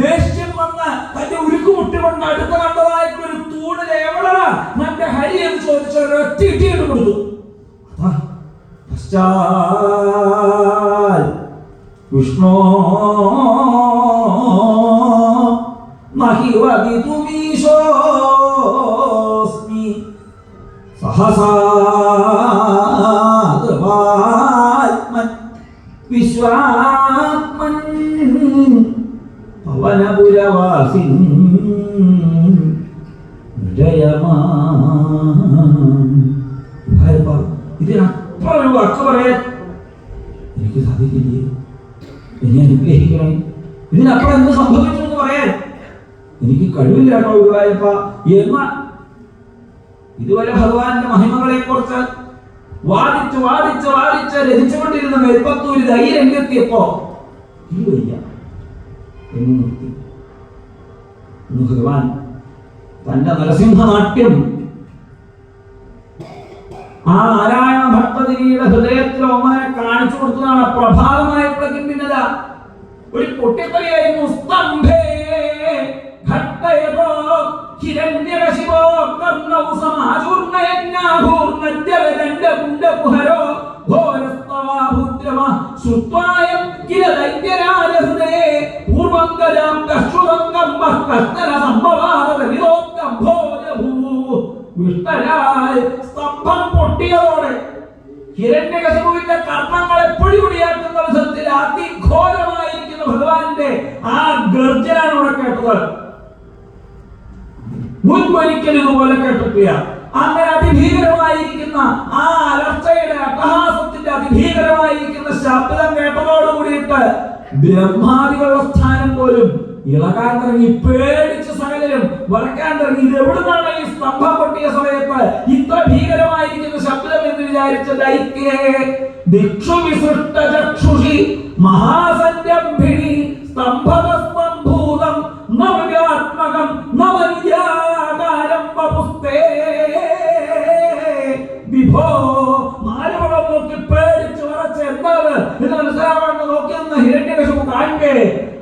ദേഷ്യം വന്ന് തന്റെ ഉരുക്കുമുട്ടുകൊണ്ട് അടുത്ത് കണ്ടതായിട്ടുള്ള ഒരു തൂണിൽ എവിടെ എന്റെ ഹരി എന്ന് ചോദിച്ച ഒരൊറ്റ ഇട്ടിട്ട് കൊടുത്തു. വിഷ്ണു മഹിവദിതുമീശോസ്മി സഹസാത്മൻ വിശ്വാത്മൻ പവനപുരവാസിൻ ഇതിനപ്പുറം ഒരു വാക്ക് പറയാൻ എനിക്ക് സാധിക്കില്ലേ. എന്നെ അനുഗ്രഹിക്കണേ. ഇതിനപ്പുറം എന്ത് സംഭവിച്ചു എന്ന് പറയാൻ എനിക്ക് കഴിവില്ല കേട്ടോ ഗുരുവായൂരപ്പ എന്ന ഇതുവരെ ഭഗവാന്റെ മഹിമകളെ കുറിച്ച് വാദിച്ച് വാദിച്ച് വാദിച്ച് രചിച്ചുകൊണ്ടിരുന്ന മേൽപ്പത്തൂര് ധൈര്യത്തിയപ്പോ ഈ വയ്യ എന്ന് നിർത്തി. ഭഗവാൻ തന്റെ നരസിംഹനാട്യം ആ നാരായണ ഭട്ടതിരിയുടെ ഹൃദയത്തിൽ ഒമാനെ കാണിച്ചു കൊടുത്തതാണ്. പ്രഭാതമായപ്പോഴേക്കും പിന്നല്ല ഒരു പൊട്ടിത്തെറിയായിരുന്നു. സ്തംഭേ ഘട്ടയതോ ഹിരണ്യകശിപോ കർണൗ സമാചൂർണയജ്ഞാഭൂർണദ്യവദണ്ഡകുണ്ഡകുഹരോ ഘോരസ്തവാഭുദ്രമ ശ്രുത്വായം കില ദൈത്യരാജഹൃദയേ പൂർവങ്കരാം കശ്രുതംഗം കസ്തന സംഭവാദവിദോക്കം ഭോജഭൂ വിഷ്ടരായി സ്തംഭം പൊട്ടിയതോടെ ഹിരണ്യകശിപുവിന്റെ കർണങ്ങളെ പൊടിപൊടിയാക്കുന്ന വിധത്തിൽ അതിഘോരമായിരിക്കുന്ന ഭഗവാന്റെ ആ ഗർജനാണ് ഇവിടെ കേട്ടത്. മുൻപൊരിക്കലും ഇതുപോലെ കേട്ടിട്ടില്ല. അങ്ങനെ അതിഭീകരമായിരിക്കുന്ന ആ അലർച്ചയുടെ അട്ടഹാസത്തിന്റെ അതിഭീകരമായിരിക്കുന്ന ശബ്ദം കേട്ടതോട് കൂടിയിട്ട് ബ്രഹ്മാദികളുടെ സ്ഥാനം പോലും ഇളകാൻ തുടങ്ങി. പേടിച്ച് സകലരും വരക്കാൻ തുടങ്ങി. ഇത് എവിടുന്നാണ് ഈ സ്തംഭം പൊട്ടിയ സമയത്ത് ഇത്ര ഭീകരമായിരിക്കുന്ന ശബ്ദം എന്ന് വിചാരിച്ച ദൈത്യേ ദിക്ഷു വിസൃഷ്ട ചക്ഷുഷി മഹാസംരംഭിണി സ്തംഭതസ്തംഭൂതം നവ്യാത്മകം നവന്യാകാരം വപുസ്തേ വിഭോ. നാലുവളം നോക്കി പേടിച്ച് വരച്ച് എന്താണ് ഇത് മനസ്സിലാവേണ്ട നോക്കിയെന്ന് ഹിരണ്യകശിപു കാണുകേ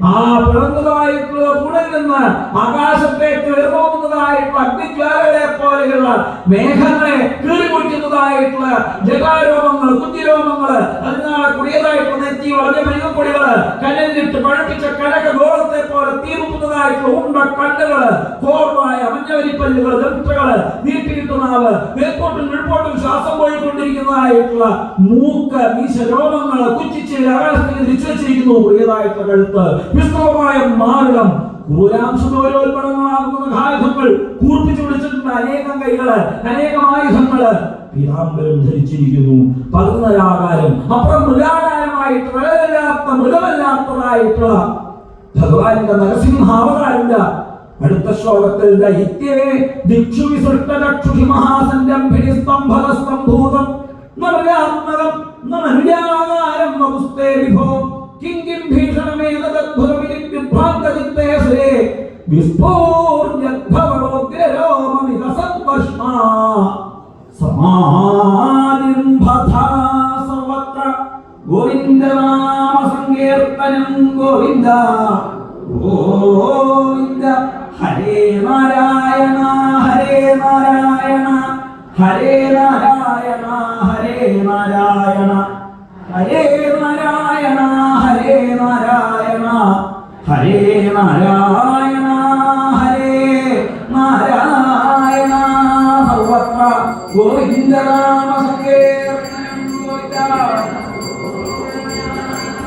ആ പിളർന്നതായിട്ടുള്ള തുണിൽ നിന്ന് ആകാശത്തേക്ക് എഴുതുന്നതായിട്ടുള്ള അഗ്നിജ്വാലകളെ പോലെയുള്ള മേഘങ്ങളെ കീറിമുറിക്കുന്നതായിട്ടുള്ള ജഗാരോമങ്ങൾ കുഞ്ഞിരോമങ്ങള് അതിനാളെ കുടിയതായിട്ടുള്ള നെറ്റി വളഞ്ഞ മൃഗപ്പൊടികള് കനലിലിട്ട് പഴുപ്പിച്ച കനക ഗോളത്തെ പോലെ തീർക്കുന്നതായിട്ടുള്ള ഉണ്ട കണ്ണുകള് കോർവായ മഞ്ഞവരിപ്പല്ലുകൾ ദംഷ്ട്രകള് നീട്ടിയിട്ടുന്നാവ് മേൽപോട്ടും മുൾപോട്ടും ശ്വാസം പോയിക്കൊണ്ടിരിക്കുന്നതായിട്ടുള്ള മൂക്ക് മീശ രോമങ്ങള് കുച്ചിച്ചിരി ആകാശത്തിൽ തിരിച്ചു വെച്ചിരിക്കുന്നു. കുടിയതായിട്ടുള്ള കഴുത്ത് വിസ്തൃതമായ മാർഗം ക്രൂരാംശോരോൽപണങ്ങളാകുന്ന ആയുധങ്ങൾ കൂർപ്പിച്ചു പിടിച്ചിട്ടുണ്ട്. അനേകം കൈകള് അനേകം ആയുധങ്ങള് പീതാംബരം ധരിച്ചിരിക്കുന്നു. പതിനൊരാകാരം അപ്പുറം മൃഗാകാരമായിട്ട് മൃഗമല്ലാത്തതായിട്ടുള്ള ഭഗവാന്റെ നരസിംഹാവതാരമില്ല. അടുത്ത ശ്ലോകത്തിൽ ദൈത്യേ ദിക്ഷു വിസൃഷ്ട ചക്ഷുഷി മഹാസംരംഭിണി സ്തംഭതസ്തംഭൂതം നമര്യാത്മകം നമനുജാകാരം വപുസ്തേ വിഭോ കിംകിം ഭീഷണമേതദ്ഭുതമിതിഭ്രാന്തചിത്തേ സുരേ വിസ്ഫോര്യദ്ഭവരോഗ്രരോമമിതസദ്വർഷ്മാ സമാനിർഭഥാ സർവത്ര ഗോവിന്ദനാമ സങ്കീർത്തനം ഗോവിന്ദ ഗോവിന്ദ. ഹരേ നാരായണ ഹരേ നാരായണ ഹരേ നാരായണ ഹരേ നാരായണ ഹരേ നാരായണ ഹരേ നാരായണ ഹരേ നാരായണ ഹരേ നാരായണ സർവത്ര ഗോവിന്ദനാമ സങ്കീർത്തനം ഗോവിന്ദ.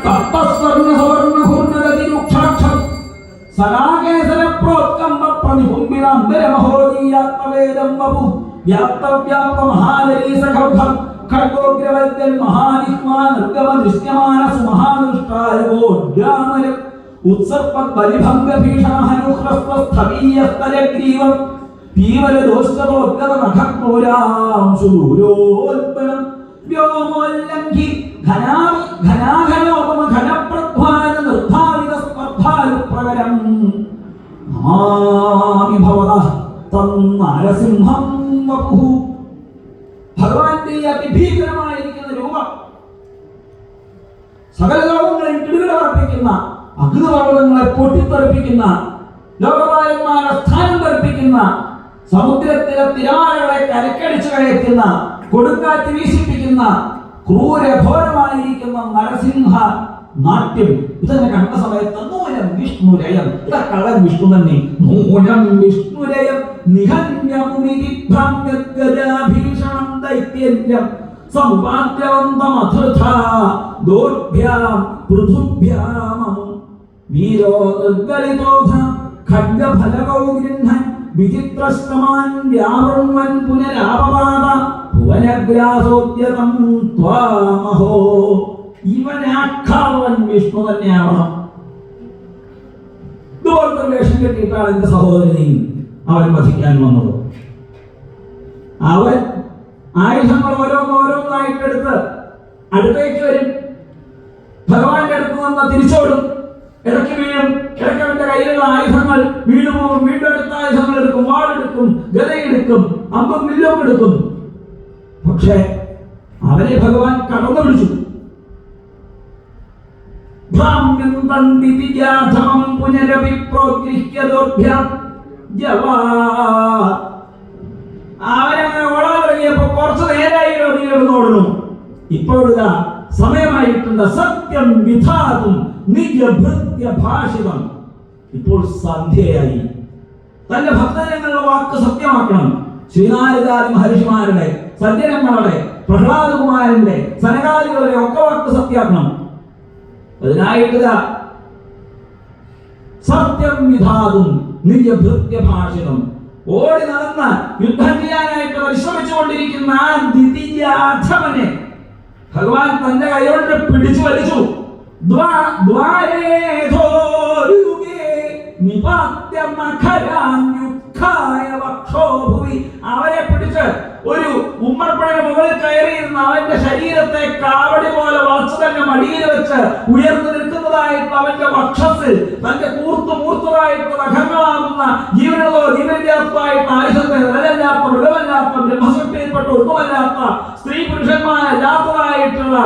തപ്തസ്വർണ്ണ സുവർണ്ണ പൂർണ്ണഗതിരുക്ഷാക്ഷം സദാകേസര പ്രോത്കമ്പ പ്രതിബുംബിനാന്തരമഹോദീയാത്മവേദം വപു വ്യാപ്തവ്യാപ്ത മഹാദരീ സഖർഭം ഖഡ്ഗോഗ്രവൽക്കൻ മഹാനിഹ്മാൻ നിർഗമദൃശ്യമാന സുമഹാദൃഷ്ടാരവോഡ്യാമരം ഉത്സർപ്പത് ബലിഭംഗഭീഷണഹനുഹ്രസ്വസ്ഥവീയസ്തരഗ്രീവം പീവലദോഷ്ടതോദ്ഗതനഖക്രൂരാം ശൂരോൽപണം വ്യോമോല്ലംഘി ഘനാഘനോപമ ഘനപ്രധ്വാന നിർധാരിത സ്പർദ്ധാലുപ്രകരം നമാമി ഭവതഃ തം നരസിംഹം വപുഃ. ഭഗവാന്റെ അതിഭീകരമായിരിക്കുന്ന രൂപം സകല ലോകങ്ങളെ കിടുകിട വർപ്പിക്കുന്ന അഗ്നിപർവ്വതങ്ങളെ പൊട്ടിത്തെറിപ്പിക്കുന്ന, ലോകനായകന്മാരെ സ്ഥാനം തെറിപ്പിക്കുന്ന, സമുദ്രത്തിലെ തിരമാലകളെ കരക്കടിച്ചു കയറ്റുന്ന, കൊടുങ്കാറ്റ് വീശിപ്പിക്കുന്ന, ക്രൂരഘോരമായിരിക്കുന്ന നരസിംഹ നാട്യം ഇതന്നെ കണ്ട സമയത്ത് നൂനം വിഷ്ണുരയം, ഇതക്കള്ളൻ വിഷ്ണു തന്നെ. നൂനം വിഷ്ണുരയം നിഹന്യമുനിഭ്രാമ്യഗജാഭീഷണം ദൈത്യേന്ദ്രം സമുപാദ്യവന്തമധൃഥാ ദോർഭ്യാം പൃഥുഭ്യാമം വീരോ നിർഗളിതോധ ഖഡ്ഗഫലകൗ ഗൃഹ്ണൻ വിചിത്രശ്രമാൻ വ്യാവൃണ്വൻ പുനരാപവാദ ഭുവനഗ്രാസോദ്യതം ത്വാമഹോ. ഇവനാക്കാവൻ വിഷ്ണു തന്നെയാവണം. ഇതുപോലത്തെ വേഷം കെട്ടിയിട്ടാണ് എന്റെ സഹോദരനെയും അവൻ വധിക്കാൻ വന്നത്. അവൻ ആയുധങ്ങൾ ഓരോന്നോരോന്നായിട്ടെടുത്ത് അടുത്തേക്ക് വരും. ഭഗവാന്റെ അടുത്ത് നിന്ന് തിരിച്ചോടും, ഇടയ്ക്ക് വീഴും, ഇടയ്ക്ക് അവന്റെ കയ്യിലുള്ള ആയുധങ്ങൾ വീണു പോകും. വീണ്ടും അടുത്ത ആയുധങ്ങൾ എടുക്കും, വാളെടുക്കും, ഗദയെടുക്കും, അമ്പും വില്ലും എടുക്കും. പക്ഷേ അവനെ ഭഗവാൻ കടന്നു പിടിച്ചു. അവനങ്ങനെ ഓടാൻ തുടങ്ങിയപ്പോ കുറച്ചു നേരായി ഓടുന്നു. ഇപ്പോഴുള്ള സമയമായിട്ടുണ്ട്. സത്യം വിധാതും നിജഭൃത്യ ഭാഷിതം. ഇപ്പോൾ സന്ധ്യയായി. തന്റെ ഭക്തജനങ്ങളുടെ വാക്ക് സത്യമാക്കണം. ശ്രീനാരദാദി മഹർഷിമാരുടെ, സജ്ജനങ്ങളുടെ, പ്രഹ്ലാദകുമാരന്റെ, സനകാദികളുടെ ഒക്കെ വാക്ക് സത്യമാക്കണം. അതിനായിട്ട് സത്യം വിധാതും നിജഭൃത്യഭാഷിതം ഓടി നടന്ന് യുദ്ധം ചെയ്യാനായിട്ട് പരിശ്രമിച്ചുകൊണ്ടിരിക്കുന്ന ആ ദ്വിതീയാധമനെ ഭഗവാൻ തന്റെ കൈകൊണ്ട് പിടിച്ചു വലിച്ചു. അവരെ പിടിച്ച് ഒരു ഉമ്മർപ്പഴയുടെ മുകളിൽ കയറിയിരുന്ന അവന്റെ ശരീരത്തെ കാവടി പോലെ വളച്ചു തന്നെ മടിയിൽ വെച്ച് ഉയർന്നു നിൽക്കുന്നതായിട്ട് അവന്റെ വക്ഷസ്സിൽ തന്റെ മൂർത്തതായിട്ടുള്ള നഖങ്ങളാകുന്ന ജീവനുള്ളതോ ജീവനില്ലാത്തതായിട്ട് ആയുധത്തെ, നിലമില്ലാത്ത മൃഗമല്ലാത്ത ബ്രഹ്മശക്തിയിൽപ്പെട്ട ഒന്നുമല്ലാത്ത സ്ത്രീ പുരുഷന്മാരല്ലാത്തതായിട്ടുള്ള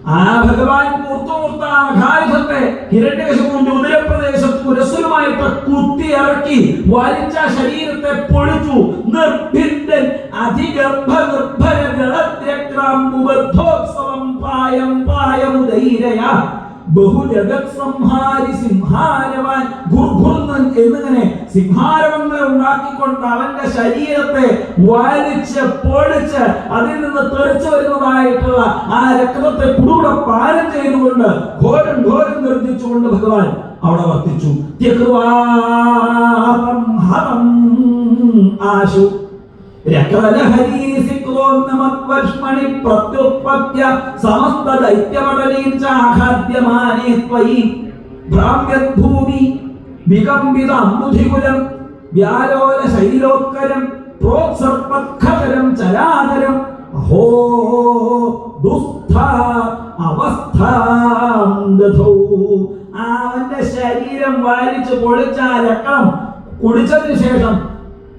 ആ ഭഗവാൻ മൂർത്തായുധത്തെ ഹിരണ്യകശിപുവിന്റെ ഉദരപ്രദേശത്ത് ഉരസ്വരമായിട്ട് കുത്തി ഇറക്കി വലിച്ച ശരീരത്തെ പൊളിച്ചു. നിർഭിന്ദൻ അതിഗർഭ നിർഭര ഗളദ്രക്രാംബുബദ്ധോത്സവം പായം പായമുദൈരയ ബഹുജഗത് സംഹാരി സിംഹാരവാൻ ഗുർഗുർന്നൻ എന്നിങ്ങനെ സിംഹാരവങ്ങളെ ഉണ്ടാക്കിക്കൊണ്ട് അവന്റെ ശരീരത്തെ വലിച്ച് പൊളിച്ച് അതിൽ നിന്ന് തെറിച്ചു വരുന്നതായിട്ടുള്ള ആ രക്തത്തെ കുടുകൂടെ പാലം ചെയ്തുകൊണ്ട് ഘോരം ഘോരം നിർദ്ദിച്ചുകൊണ്ട് ഭഗവാൻ അവിടെ വർത്തിച്ചു. ആശു സമസ്ത ദൈത്യമടലീം ചാഖാദ്യമാനേ ത്വയി ഭ്രാമ്യദ്ഭൂമി വികമ്പിത അംബുധികുലം വ്യാലോല ശൈലോത്കരം പ്രോത്സർപ്പത്ഖതരം ചരാതരം അഹോ ദുസ്ഥ അവസ്ഥാം ദധൗ. അവന്റെ ശരീരം വലിച്ചു പൊളിച്ച രക്തം കുടിച്ചതിന് ശേഷം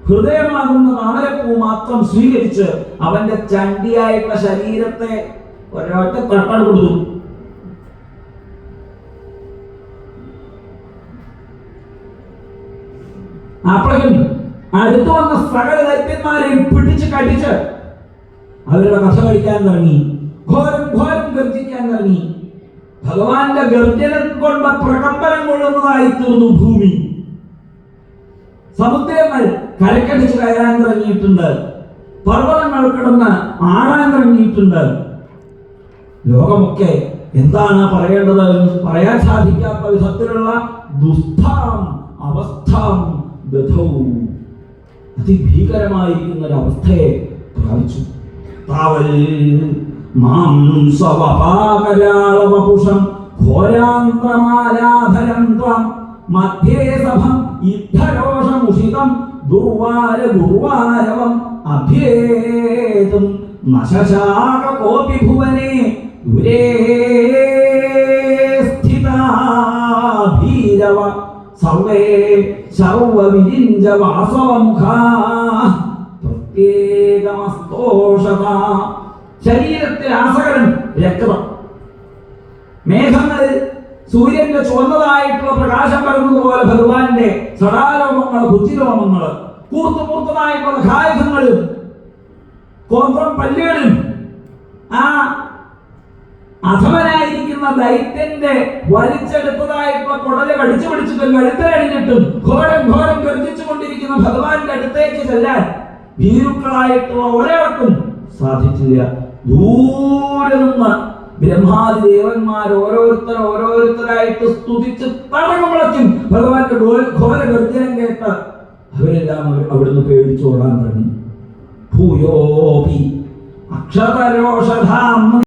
ഹൃദയമാകുന്ന താമരപ്പൂ മാത്രം സ്വീകരിച്ച് അവന്റെ ചണ്ടിയായിട്ടുള്ള ശരീരത്തെ ഒരൊറ്റ തട്ടാൻ കൊടുത്തു. അപ്പോഴേക്കും അടുത്തു വന്ന സകല ദൈത്യന്മാരെയും പിടിച്ച് കടിച്ച് അവരുടെ കഥ കഴിക്കാൻ തുടങ്ങി. ഘോരം ഘോരം ഗർജിക്കാൻ തുടങ്ങി. ഭഗവാന്റെ ഗർജനം കൊണ്ട് പ്രകമ്പനം കൊള്ളുന്നതായി തീർന്നു ഭൂമി. സമുദ്രങ്ങൾ കരക്കടിച്ച് കയറാൻ തുടങ്ങിയിട്ടുണ്ട്. പർവ്വതങ്ങൾ കിടന്ന് ആടാൻ തുടങ്ങിയിട്ടുണ്ട്. ലോകമൊക്കെ എന്താണ് പറയേണ്ടത് എന്ന് പറയാൻ സാധിക്കാത്ത വിധത്തിലുള്ള ദുസ്ഥാം അവസ്ഥാം ദധൗ. അതിഭീകരമായിരിക്കുന്ന ഒരു അവസ്ഥയെ പ്രാപിച്ചു. താവൽ മാംസവപാകരാളവപുഷം ഘോരാന്തമാലാധരം ത്വം മധ്യേ സഭം യുദ്ധരോഷമുഷിതം ദുർവാര ദുർവാരവം അഭ്യേതും നശശാക കോപി ഭുവനേ ദുരേ സ്ഥിതാ ഭീരവ സർവേ ശർവവിരിഞ്ച വാസവമുഖാ പ്രത്യേകമസ്തോഷത. ശരീരത്തിൽ ആസകലം രക്തം, മേഘങ്ങളിൽ സൂര്യന്റെ ചുവന്നതായിട്ടുള്ള പ്രകാശം വരുന്നതുപോലെ ഭഗവാന്റെ സടാരോമങ്ങൾ, ഭുജിരോമങ്ങൾ, കൂർത്തുമൂർത്തതായിട്ടുള്ള ഘായുധങ്ങളും കോന്ത്രം പല്ലുകളും ആ അധമനായിരിക്കുന്ന ദൈത്യന്റെ വലിച്ചെടുത്തതായിട്ടുള്ള കുടല് കടിച്ചു പിടിച്ചിട്ടും കഴുത്തഴിഞ്ഞിട്ടും ഘോരം ഘോരം ഗർജിച്ചു കൊണ്ടിരിക്കുന്ന ഭഗവാന്റെ അടുത്തേക്ക് ചെല്ലാൻ ഭീരുക്കളായിട്ടുള്ള ഒരാൾക്കും സാധിച്ചില്ല. ദൂരെ നിന്ന് ബ്രഹ്മാദി ദേവന്മാർ ഓരോരുത്തരായിട്ട് സ്തുതിച്ച് തടങ്ങുമ്പോഴേക്കും ഭഗവാന്റെ ഘോര ഗർജനം കേട്ട് അവരെല്ലാം അവിടുന്ന് പേടിച്ചോടാൻ തുടങ്ങി. ഭൂയോപി അക്ഷതരോഷധാം